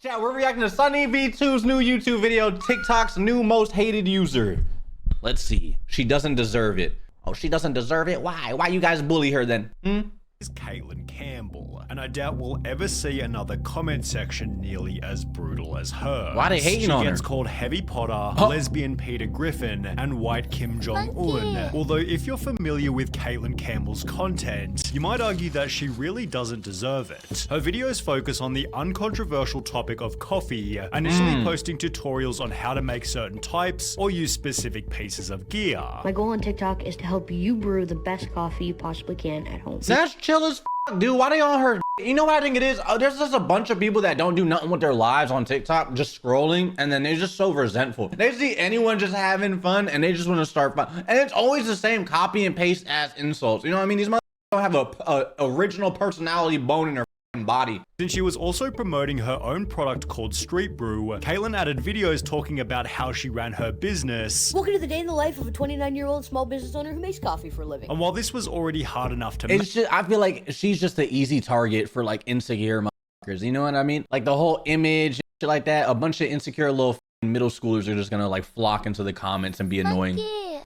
Chat, we're reacting to Sunny V2's new YouTube video, TikTok's new most hated user. Let's see. She doesn't deserve it. Oh, she doesn't deserve it? Why? Why you guys bully her then? Is Caitlin Campbell, and I doubt we'll ever see another comment section nearly as brutal as her. Why they hating on her? She gets called Heavy Potter, Lesbian Peter Griffin, and White Kim Jong-un. Although if you're familiar with Caitlin Campbell's content, you might argue that she really doesn't deserve it. Her videos focus on the uncontroversial topic of coffee, initially posting tutorials on how to make certain types or use specific pieces of gear. My goal on TikTok is to help you brew the best coffee you possibly can at home. That's chill as f, dude. Why they on her? You know what I think it is? There's just a bunch of people that don't do nothing with their lives on TikTok, just scrolling, and then they're just so resentful. They see anyone just having fun, and they just want to start fun. And it's always the same copy and paste ass insults. You know what I mean? These motherfuckers don't have a original personality bone in their body. Since she was also promoting her own product called Street Brew, Caitlin added videos talking about how she ran her business. Welcome to the day in the life of a 29-year-old small business owner who makes coffee for a living. And while this was already hard enough to It's just, I feel like she's just the easy target for like insecure motherfuckers. You know what I mean? Like the whole image, shit like that. A bunch of insecure little middle schoolers are just gonna like flock into the comments and be annoying.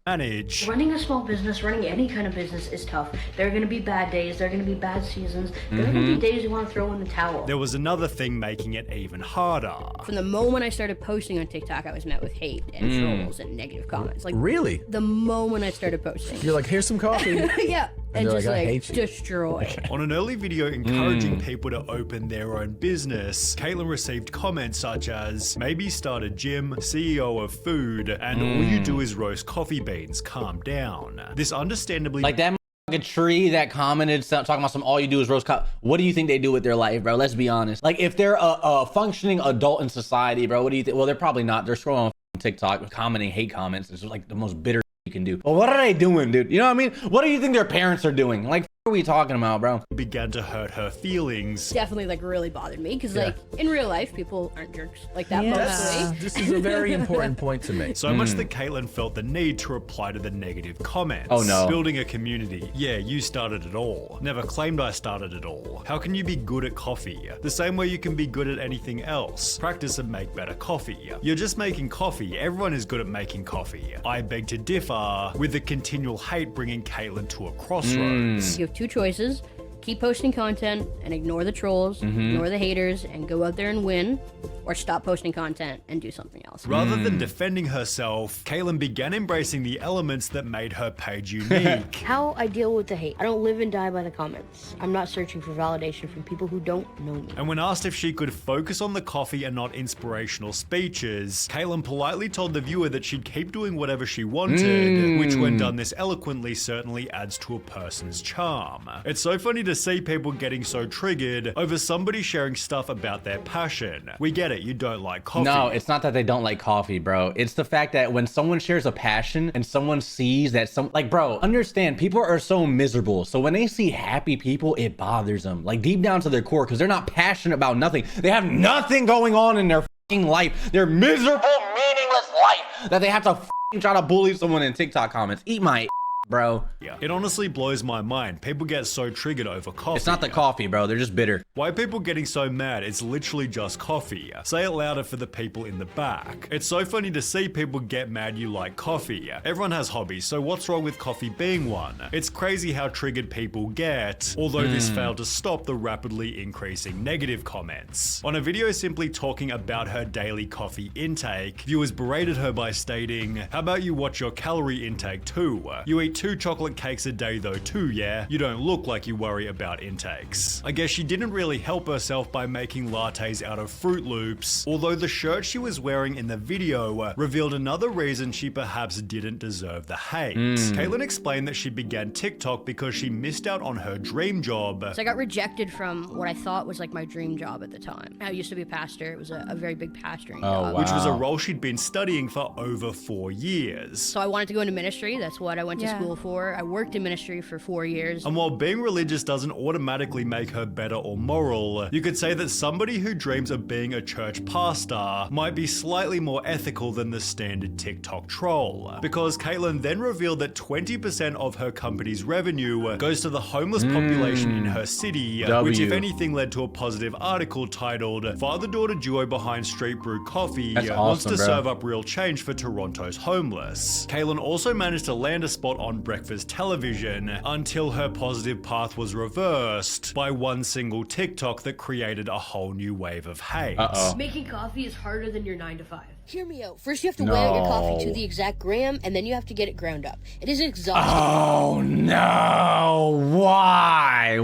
manage. Running a small business, running any kind of business is tough. There are going to be bad days. There are going to be bad seasons. There are going to be days you want to throw in the towel. There was another thing making it even harder. From the moment I started posting on TikTok, I was met with hate and trolls and negative comments. Like Really? the moment I started posting. You're like, here's some coffee. Yeah. And they're just like, "I like hate you." destroy. On an early video encouraging people to open their own business, Caitlin received comments such as, maybe start a gym, CEO of food, and all you do is roast coffee beans, calm down. This understandably Like that motherfucking tree that commented talking about some all you do is roast cop. What do you think they do with their life, bro? Let's be honest. Like if they're a functioning adult in society, bro, what do you think? Well, they're probably not. They're scrolling on TikTok commenting hate comments. It's like the most bitter you can do. Well, what are they doing, dude? You know what I mean? What do you think their parents are doing? Like, what are we talking about, bro? began to hurt her feelings. Definitely like really bothered me because like in real life people aren't jerks like that mostly. This is a very important point to make. So much that Caitlin felt the need to reply to the negative comments. Oh no. Building a community. Yeah, you started it all. Never claimed I started it all. How can you be good at coffee? The same way you can be good at anything else. Practice and make better coffee. You're just making coffee. Everyone is good at making coffee. I beg to differ, with the continual hate bringing Caitlin to a crossroads. You have two choices. Keep posting content and ignore the trolls, ignore the haters, and go out there and win, or stop posting content and do something else. Rather than defending herself, Caitlin began embracing the elements that made her page unique. How I deal with the hate. I don't live and die by the comments. I'm not searching for validation from people who don't know me. And when asked if she could focus on the coffee and not inspirational speeches, Caitlin politely told the viewer that she'd keep doing whatever she wanted, which when done this eloquently certainly adds to a person's charm. It's so funny to see people getting so triggered over somebody sharing stuff about their passion. We get it, you don't like coffee. No, it's not that they don't like coffee, bro. It's the fact that when someone shares a passion and someone sees that like, bro, understand, people are so miserable. So when they see happy people, it bothers them. Like deep down to their core, because they're not passionate about nothing. They have nothing going on in their fucking life. Their miserable, meaningless life that they have to fucking try to bully someone in TikTok comments. Eat my bro. Yeah. It honestly blows my mind. People get so triggered over coffee. It's not the coffee, bro. They're just bitter. Why are people getting so mad? It's literally just coffee. Say it louder for the people in the back. It's so funny to see people get mad you like coffee. Everyone has hobbies, so what's wrong with coffee being one? It's crazy how triggered people get, although this failed to stop the rapidly increasing negative comments. On a video simply talking about her daily coffee intake, viewers berated her by stating, how about you watch your calorie intake too? You eat 2 chocolate cakes a day though too, yeah? You don't look like you worry about intakes. I guess she didn't really help herself by making lattes out of Fruit Loops, although the shirt she was wearing in the video revealed another reason she perhaps didn't deserve the hate. Caitlin explained that she began TikTok because she missed out on her dream job. So I got rejected from what I thought was like my dream job at the time. I used to be a pastor. It was a very big pastoring job. wow. Which was a role she'd been studying for over 4 years. So I wanted to go into ministry. That's what I went to school school for. I worked in ministry for 4 years. And while being religious doesn't automatically make her better or moral, you could say that somebody who dreams of being a church pastor might be slightly more ethical than the standard TikTok troll. Because Caitlyn then revealed that 20% of her company's revenue goes to the homeless population in her city, which if anything led to a positive article titled "Father-Daughter Duo Behind Street Brew Coffee Wants to Serve Up Real Change for Toronto's Homeless." Caitlyn also managed to land a spot on breakfast television until her positive path was reversed by one single TikTok that created a whole new wave of hate. Making coffee is harder than your 9 to 5. Hear me out. First, you have to weigh out your coffee to the exact gram, and then you have to get it ground up. It is exhausting. Oh no! Why?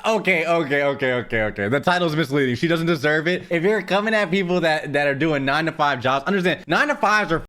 Okay. The title's misleading. She doesn't deserve it. If you're coming at people that are doing 9 to 5 jobs, understand 9 to 5s are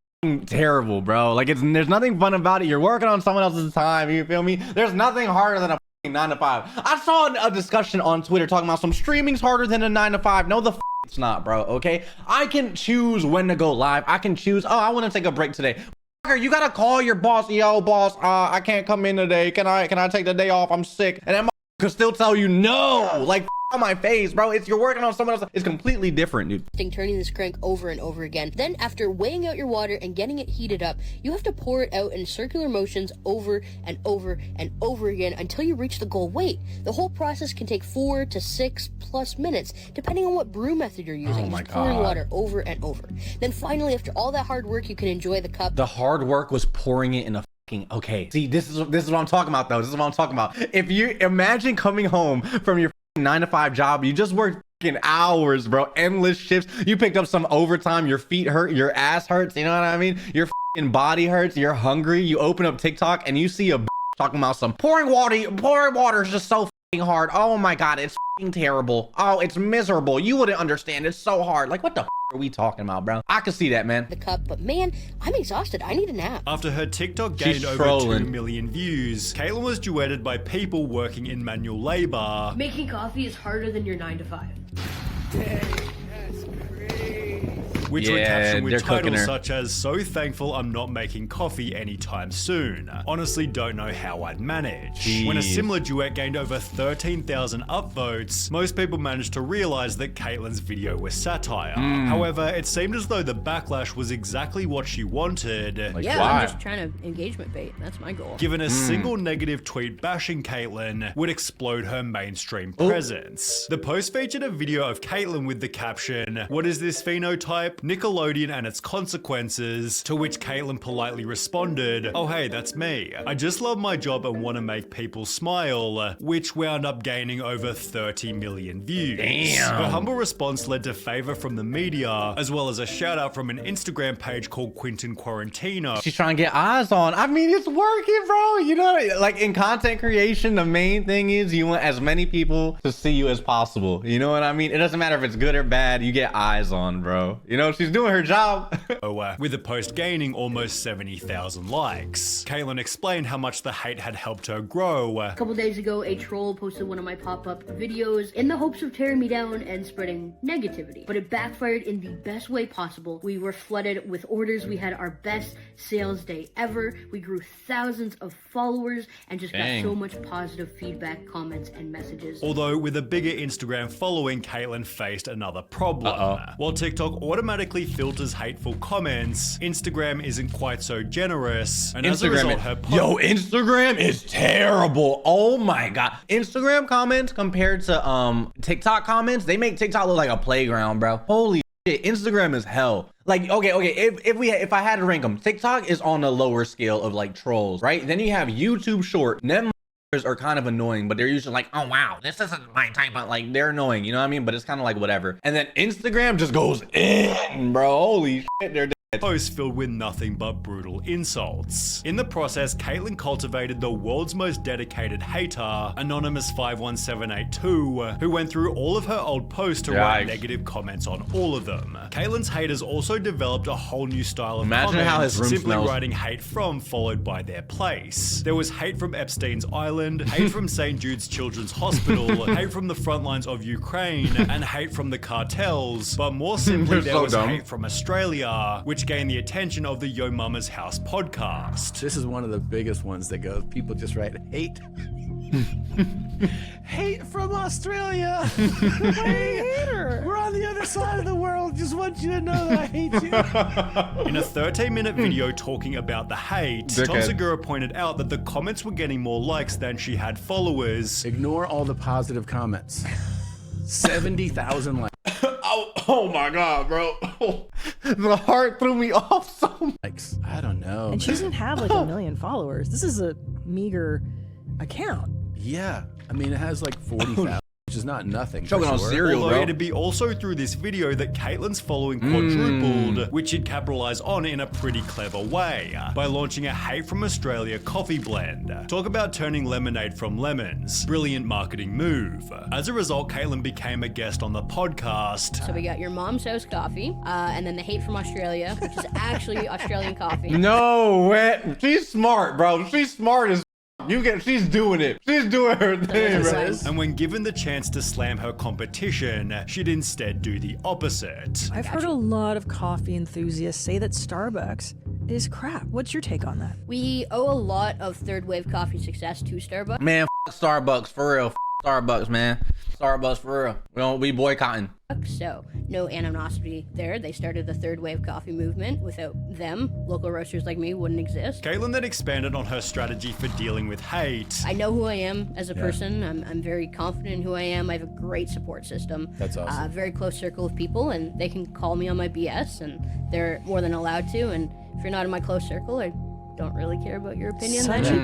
terrible, bro. Like there's nothing fun about it. You're working on someone else's time. You feel me? There's nothing harder than a 9 to 5. I saw a discussion on Twitter talking about some streaming's harder than a 9 to 5. No, it's not, bro. Okay, I can choose when to go live. I can choose. Oh, I want to take a break today. You gotta call your boss. Yo, boss, I can't come in today. Can I take the day off? I'm sick. And that could still tell you no. Like on my face, bro. It's you're working on someone else. It's completely different, dude. Turning this crank over and over again. Then after weighing out your water and getting it heated up, you have to pour it out in circular motions over and over and over again until you reach the goal weight. The whole process can take 4 to 6 plus minutes, depending on what brew method you're using. Oh my Just pouring God. water over and over. Then finally, after all that hard work, you can enjoy the cup. The hard work was pouring it in a okay. See, this is what I'm talking about, though. This is what I'm talking about. If you imagine coming home from your 9 to 5 job, you just worked hours, bro, endless shifts. You picked up some overtime. Your feet hurt. Your ass hurts. You know what I mean? Your body hurts. You're hungry. You open up TikTok and you see a talking about some pouring water is just so hard. Oh my God, it's terrible. Oh, it's miserable. You wouldn't understand. It's so hard. Like, what the are we talking about, bro? I can see that, man. The cup, but man, I'm exhausted. I need a nap. After her TikTok gained over 2 million views, Caitlyn was duetted by people working in manual labor. Making coffee is harder than your 9 to 5. Which were captioned with titles such as "So thankful I'm not making coffee anytime soon. Honestly don't know how I'd manage." Jeez. When a similar duet gained over 13,000 upvotes, most people managed to realize that Caitlyn's video was satire. However, it seemed as though the backlash was exactly what she wanted. Like, Yeah, why? I'm just trying to engagement bait. That's my goal. Given a single negative tweet bashing Caitlyn would explode her mainstream presence. The post featured a video of Caitlyn with the caption, "What is this phenotype? Nickelodeon and its consequences," to which Caitlyn politely responded, "Oh hey, that's me. I just love my job and want to make people smile," which wound up gaining over 30 million views. Damn. Her humble response led to favor from the media, as well as a shout out from an Instagram page called Quentin Quarantino. She's trying to get eyes on. I mean, it's working, bro. You know, like in content creation, the main thing is you want as many people to see you as possible. You know what I mean? It doesn't matter if it's good or bad. You get eyes on, bro. You know, she's doing her job. With the post gaining almost 70,000 likes. Caitlyn explained how much the hate had helped her grow. A couple days ago, a troll posted one of my pop-up videos in the hopes of tearing me down and spreading negativity. But it backfired in the best way possible. We were flooded with orders. We had our best sales day ever. We grew thousands of followers and just got so much positive feedback, comments, and messages. Although with a bigger Instagram following, Caitlyn faced another problem. While TikTok automatically filters hateful comments, Instagram isn't quite so generous, and as a result, her Instagram is terrible. Oh my God. Instagram comments compared to TikTok comments, they make TikTok look like a playground, bro. Holy shit, Instagram is hell. Like, okay, if I had to rank them, TikTok is on a lower scale of like trolls, right? Then you have YouTube Short. Them are kind of annoying, but they're usually like, oh wow, this isn't my type of, like, they're annoying, you know what I mean? But it's kind of like whatever. And then Instagram just goes in, bro. Holy shit, they're posts filled with nothing but brutal insults. In the process, Caitlyn cultivated the world's most dedicated hater, Anonymous51782, who went through all of her old posts to write negative comments on all of them. Caitlyn's haters also developed a whole new style of comments, how his room simply smells. writing hate from followed by their place. There was hate from Epstein's Island, hate from St. Jude's Children's Hospital, hate from the front lines of Ukraine, and hate from the cartels, but more simply there was hate from Australia, which which gained the attention of the Yo Mama's House podcast. This is one of the biggest ones that goes, people just write hate. Hate from Australia. Hater. We're on the other side of the world. Just want you to know that I hate you. In a 13-minute video talking about the hate, Tom Segura pointed out that the comments were getting more likes than she had followers. Ignore all the positive comments. 70,000 likes. Oh my God, bro. The heart threw me off so much. I don't know. And she doesn't have like 1 million followers. This is a meager account. Yeah. I mean, it has like 40,000, which is not nothing. Choking on cereal, Although bro. it'd be also through this video that Caitlin's following quadrupled, which she'd capitalize on in a pretty clever way, by launching a Hate from Australia coffee blend. Talk about turning lemonade from lemons. Brilliant marketing move. As a result, Caitlin became a guest on the podcast. So we got your mom's house coffee, and then the Hate from Australia, which is actually Australian coffee. No way. She's smart, bro. She's smart as she's doing it. She's doing her thing, bro. And when given the chance to slam her competition, she'd instead do the opposite. I've heard a lot of coffee enthusiasts say that Starbucks is crap. What's your take on that? We owe a lot of third wave coffee success to Starbucks. Man, Starbucks, for real. Starbucks, man. Starbucks, for real. We don't be boycotting. So, no animosity there. They started the third wave coffee movement. Without them, local roasters like me wouldn't exist. Caitlin then expanded on her strategy for dealing with hate. I know who I am as a person. I'm very confident in who I am. I have a great support system. That's awesome. A very close circle of people, and they can call me on my BS, and they're more than allowed to. And if you're not in my close circle, I don't really care about your opinion. Such a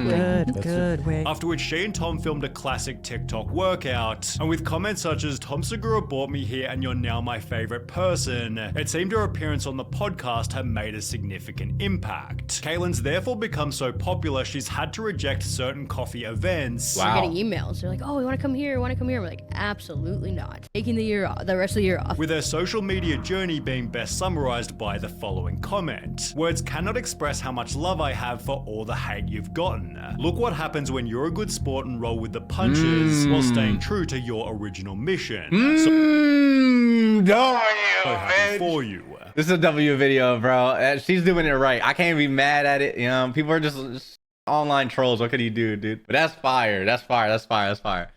good way. After which she and Tom filmed a classic TikTok workout, and with comments such as "Tom Segura brought me here and you're now my favorite person," it seemed her appearance on the podcast had made a significant impact. Caitlin's therefore become so popular she's had to reject certain coffee events. We're getting emails. They're like, "Oh, you want to come here? Want to come here?" We're like, "Absolutely not." Taking the rest of the year off. With her social media journey being best summarized by the following comment: "Words cannot express how much love I have for all the hate you've gotten. Look what happens when you're a good sport and roll with the punches while staying true to your original mission." So happy for you. This is a W video, bro. She's doing it right. I can't be mad at it. You know, people are just online trolls. What could you do, dude? But that's fire. That's fire. That's fire. That's fire.